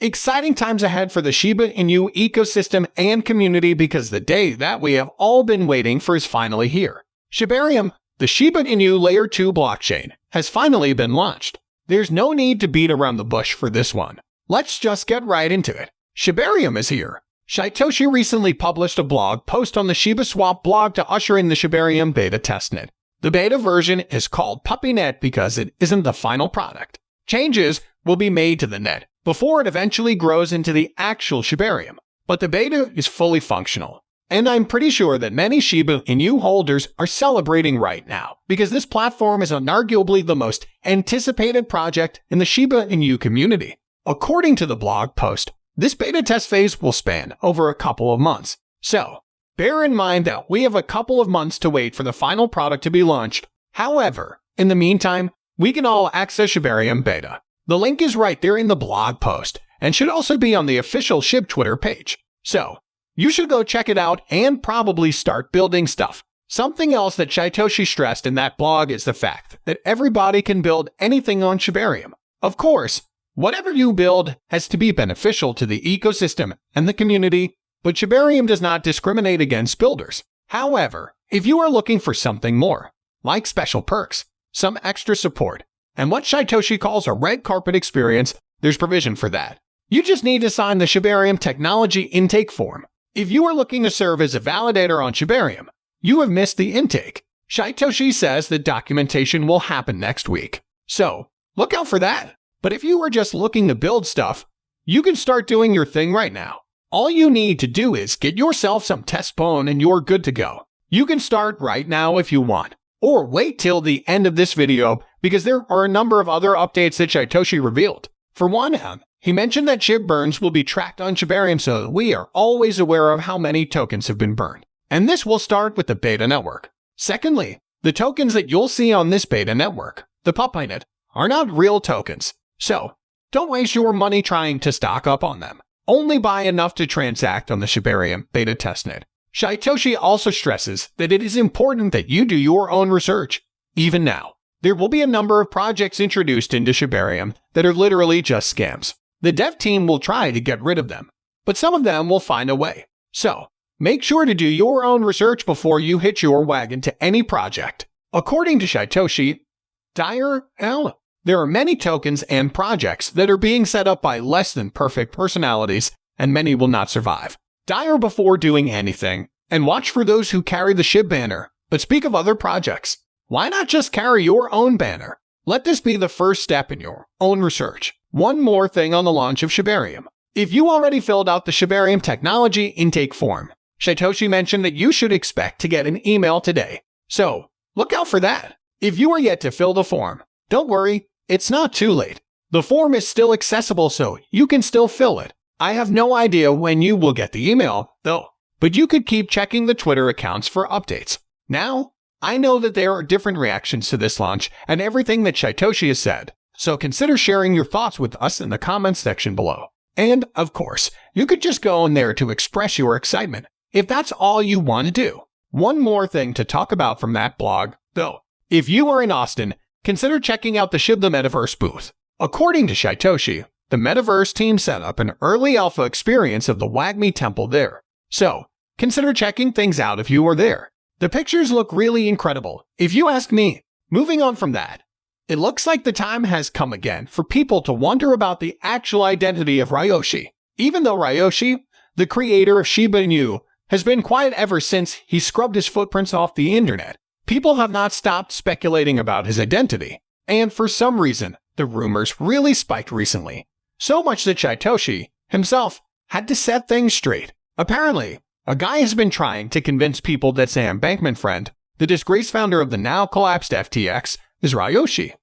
Exciting times ahead for the Shiba Inu ecosystem and community because the day that we have all been waiting for is finally here. Shibarium, the Shiba Inu Layer 2 blockchain, has finally been launched. There's no need to beat around the bush for this one. Let's just get right into it. Shibarium is here. Shitoshi recently published a blog post on the shibaswap blog to usher in the Shibarium beta testnet. The beta version is called PuppyNet because it isn't the final product. Changes will be made to the net before it eventually grows into the actual Shibarium, but the beta is fully functional. And I'm pretty sure that many Shiba Inu holders are celebrating right now because this platform is unarguably the most anticipated project in the Shiba Inu community. According to the blog post, this beta test phase will span over a couple of months. So, bear in mind that we have a couple of months to wait for the final product to be launched. However, in the meantime, we can all access Shibarium beta. The link is right there in the blog post and should also be on the official Shib Twitter page. So, you should go check it out and probably start building stuff. Something else that Shitoshi stressed in that blog is the fact that everybody can build anything on Shibarium. Of course, whatever you build has to be beneficial to the ecosystem and the community, but Shibarium does not discriminate against builders. However, if you are looking for something more, like special perks, some extra support, and what Shitoshi calls a red carpet experience, there's provision for that. You just need to sign the Shibarium technology intake form. If you are looking to serve as a validator on Shibarium, you have missed the intake. Shitoshi says that documentation will happen next week. So, look out for that. But if you are just looking to build stuff, you can start doing your thing right now. All you need to do is get yourself some test bone and you're good to go. You can start right now if you want, or wait till the end of this video because there are a number of other updates that Shitoshi revealed. For one, he mentioned that Shib burns will be tracked on Shibarium so that we are always aware of how many tokens have been burned. And this will start with the beta network. Secondly, the tokens that you'll see on this beta network, the PuppyNet, are not real tokens. So, don't waste your money trying to stock up on them. Only buy enough to transact on the Shibarium beta testnet. Shitoshi also stresses that it is important that you do your own research. Even now, there will be a number of projects introduced into Shibarium that are literally just scams. The dev team will try to get rid of them, but some of them will find a way. So, make sure to do your own research before you hitch your wagon to any project. According to Shitoshi, there are many tokens and projects that are being set up by less than perfect personalities, and many will not survive. Dire before doing anything, and watch for those who carry the Shib banner. But speak of other projects. Why not just carry your own banner? Let this be the first step in your own research. One more thing on the launch of Shibarium. If you already filled out the Shibarium technology intake form, Shitoshi mentioned that you should expect to get an email today. So, look out for that. If you are yet to fill the form, don't worry, it's not too late. The form is still accessible so you can still fill it. I have no idea when you will get the email, though, but you could keep checking the Twitter accounts for updates. Now, I know that there are different reactions to this launch and everything that Shitoshi has said, so consider sharing your thoughts with us in the comments section below. And, of course, you could just go in there to express your excitement, if that's all you want to do. One more thing to talk about from that blog, though. If you are in Austin, consider checking out the Shib the Metaverse booth. According to Shitoshi, the Metaverse team set up an early alpha experience of the Wagmi Temple there. So, consider checking things out if you are there. The pictures look really incredible, if you ask me. Moving on from that, it looks like the time has come again for people to wonder about the actual identity of Ryoshi. Even though Ryoshi, the creator of Shiba Inu, has been quiet ever since he scrubbed his footprints off the internet, people have not stopped speculating about his identity. And for some reason, the rumors really spiked recently. So much that Shitoshi, himself, had to set things straight. Apparently, a guy has been trying to convince people that Sam Bankman-Fried, the disgraced founder of the now-collapsed FTX, is Ryoshi.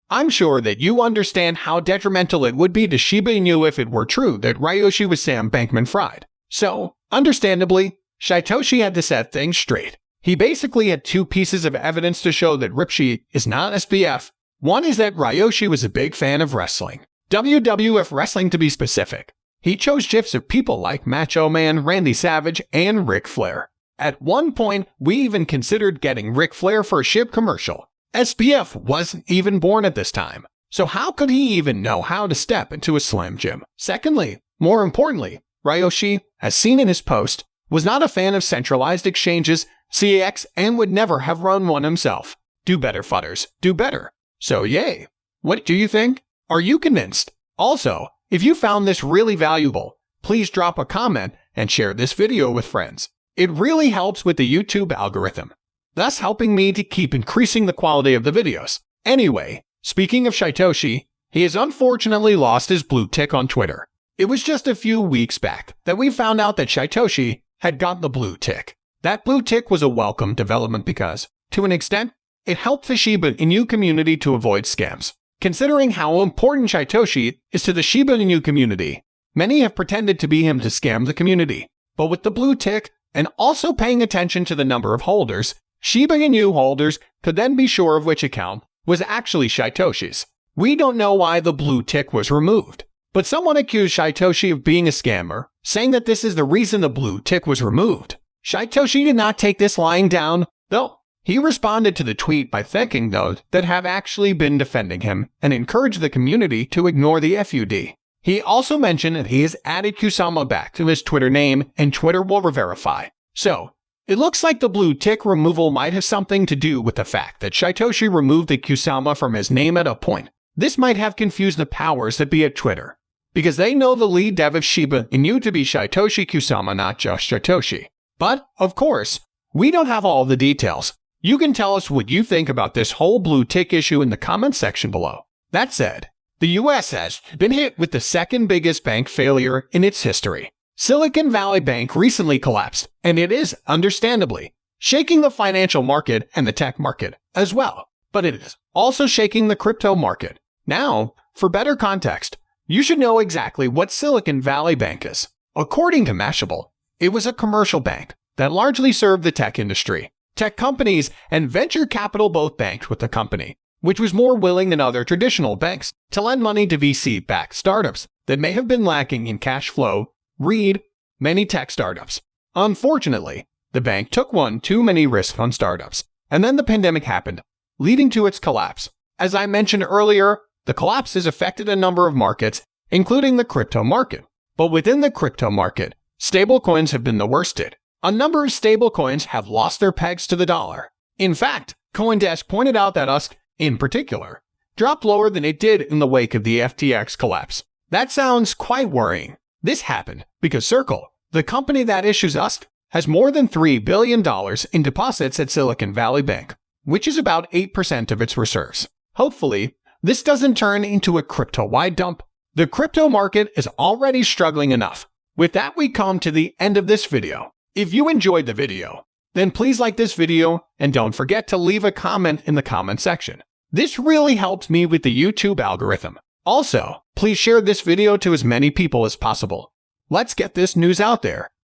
I'm sure that you understand how detrimental it would be to Shiba Inu if it were true that Ryoshi was Sam Bankman-Fried. So, understandably, Shitoshi had to set things straight. He basically had two pieces of evidence to show that Ripshi is not SBF. One is that Ryoshi was a big fan of wrestling. WWF wrestling to be specific. He chose gifs of people like Macho Man, Randy Savage, and Ric Flair. At one point, we even considered getting Ric Flair for a Shib commercial. SBF wasn't even born at this time. So how could he even know how to step into a Slim Jim? Secondly, more importantly, Ryoshi, as seen in his post, was not a fan of centralized exchanges, CAX, and would never have run one himself. Do better, fudders. Do better. So yay. What do you think? Are you convinced? Also, if you found this really valuable, please drop a comment and share this video with friends. It really helps with the YouTube algorithm, thus helping me to keep increasing the quality of the videos. Anyway, speaking of Shitoshi, he has unfortunately lost his blue tick on Twitter. It was just a few weeks back that we found out that Shitoshi had got the blue tick. That blue tick was a welcome development because, to an extent, it helped the Shiba Inu community to avoid scams. Considering how important Shitoshi is to the Shiba Inu community, many have pretended to be him to scam the community. But with the blue tick, and also paying attention to the number of holders, Shiba Inu holders could then be sure of which account was actually Shitoshi's. We don't know why the blue tick was removed, but someone accused Shitoshi of being a scammer, saying that this is the reason the blue tick was removed. Shitoshi did not take this lying down, though. He responded to the tweet by thanking those that have actually been defending him and encouraged the community to ignore the FUD. He also mentioned that he has added Kusama back to his Twitter name and Twitter will verify. So, it looks like the blue tick removal might have something to do with the fact that Shitoshi removed the Kusama from his name at a point. This might have confused the powers that be at Twitter, because they know the lead dev of Shiba Inu to be Shitoshi Kusama, not just Shitoshi. But, of course, we don't have all the details. You can tell us what you think about this whole blue tick issue in the comments section below. That said, the US has been hit with the second biggest bank failure in its history. Silicon Valley Bank recently collapsed, and it is, understandably, shaking the financial market and the tech market as well. But it is also shaking the crypto market. Now, for better context, you should know exactly what Silicon Valley Bank is. According to Mashable, it was a commercial bank that largely served the tech industry. Tech companies and venture capital both banked with the company, which was more willing than other traditional banks to lend money to VC-backed startups that may have been lacking in cash flow. Read many tech startups. Unfortunately, the bank took one too many risks on startups, and then the pandemic happened, leading to its collapse. As I mentioned earlier, the collapse has affected a number of markets, including the crypto market. But within the crypto market, stablecoins have been the worst hit. A number of stablecoins have lost their pegs to the dollar. In fact, CoinDesk pointed out that USD, in particular, dropped lower than it did in the wake of the FTX collapse. That sounds quite worrying. This happened because Circle, the company that issues USD, has more than $3 billion in deposits at Silicon Valley Bank, which is about 8% of its reserves. Hopefully, this doesn't turn into a crypto-wide dump. The crypto market is already struggling enough. With that, we come to the end of this video. If you enjoyed the video, then please like this video and don't forget to leave a comment in the comment section. This really helps me with the YouTube algorithm. Also, please share this video to as many people as possible. Let's get this news out there.